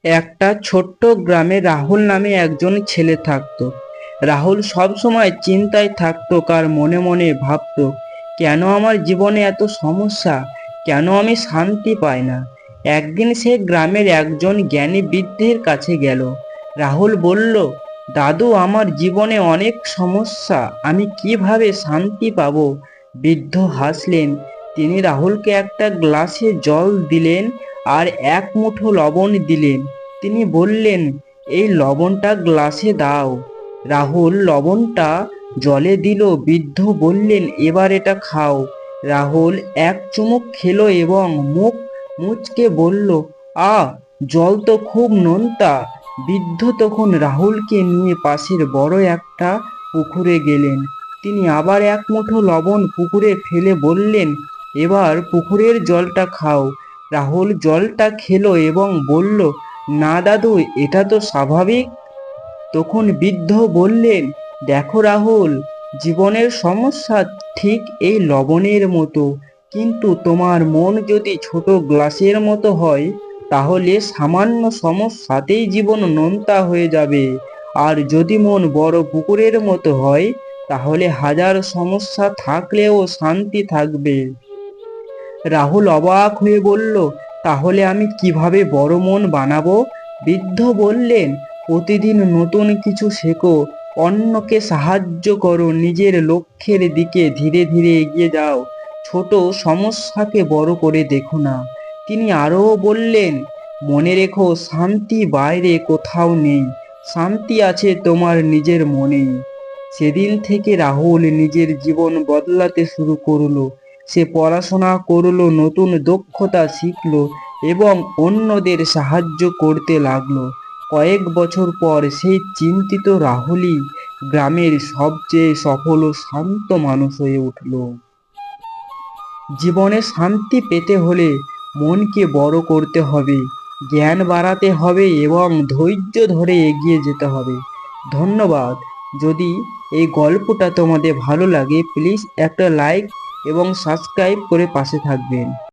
একটা ছোট্ট গ্রামে রাহুল নামে একজন ছেলে থাকতো। রাহুল সব সময় চিন্তায় থাকতো, কার মনে মনে ভাবতো, কেন আমার জীবনে এত সমস্যা, কেন আমি শান্তি পাই না। একদিন সে গ্রামের একজন জ্ঞানী বৃদ্ধের কাছে গেল। রাহুল বলল, দাদু, আমার জীবনে অনেক সমস্যা, আমি কিভাবে শান্তি পাবো? বৃদ্ধ হাসলেন। তিনি রাহুলকে একটা গ্লাসে জল দিলেন আর এক মুঠো লবণ দিলেন। তিনি বললেন, এই লবণটা গ্লাসে দাও। রাহুল লবণটা জলে দিল। বৃদ্ধ বললেন, এবার এটা খাও। রাহুল এক চুমুক খেলো এবং মুখ মুচকে বলল, আ, জল তো খুব নোনতা। বৃদ্ধ তখন রাহুলকে নিয়ে পাশের বড় একটা পুকুরে গেলেন। তিনি আবার এক মুঠো লবণ পুকুরে ফেলে বললেন, এবার পুকুরের জলটা খাও। রাহুল জলটা খেলো এবং বলল, না দাদু, এটা তো স্বাভাবিক। তখন বৃদ্ধ বললেন, দেখো রাহুল, জীবনের সমস্যা ঠিক এই লবণের মতো, কিন্তু তোমার মন যদি ছোট গ্লাসের মতো হয়, তাহলে সামান্য সমস্যাতেই জীবন নোনতা হয়ে যাবে। আর যদি মন বড় পুকুরের মতো হয়, তাহলে হাজার সমস্যা থাকলেও শান্তি থাকবে। রাহুল অবাক হয়ে বলল, তাহলে আমি কিভাবে বড় মন বানাবো? বৃদ্ধ বললেন, প্রতিদিন নতুন কিছু শেখো, অন্যকে সাহায্য করো, নিজের লক্ষ্যের দিকে ধীরে ধীরে এগিয়ে যাও। ছোট সমস্যাকে বড় করে দেখো না। তিনি আরও বললেন, মনে রেখো, শান্তি বাইরে কোথাও নেই, শান্তি আছে তোমার নিজের মনেই। সেদিন থেকে রাহুল নিজের জীবন বদলাতে শুরু করলো। সে পড়াশোনা করলো, নতুন দক্ষতা শিখলো এবং অন্যদের সাহায্য করতে লাগলো। কয়েক বছর পর সেই চিন্তিত রাহুলই গ্রামের সবচেয়ে সফল ও শান্ত মানুষ হয়ে উঠল। জীবনে শান্তি পেতে হলে মনকে বড় করতে হবে, জ্ঞান বাড়াতে হবে এবং ধৈর্য ধরে এগিয়ে যেতে হবে। ধন্যবাদ। যদি এই গল্পটা তোমাদের ভালো লাগে, প্লিজ একটা লাইক এবং সাবস্ক্রাইব করে পাশে থাকবেন।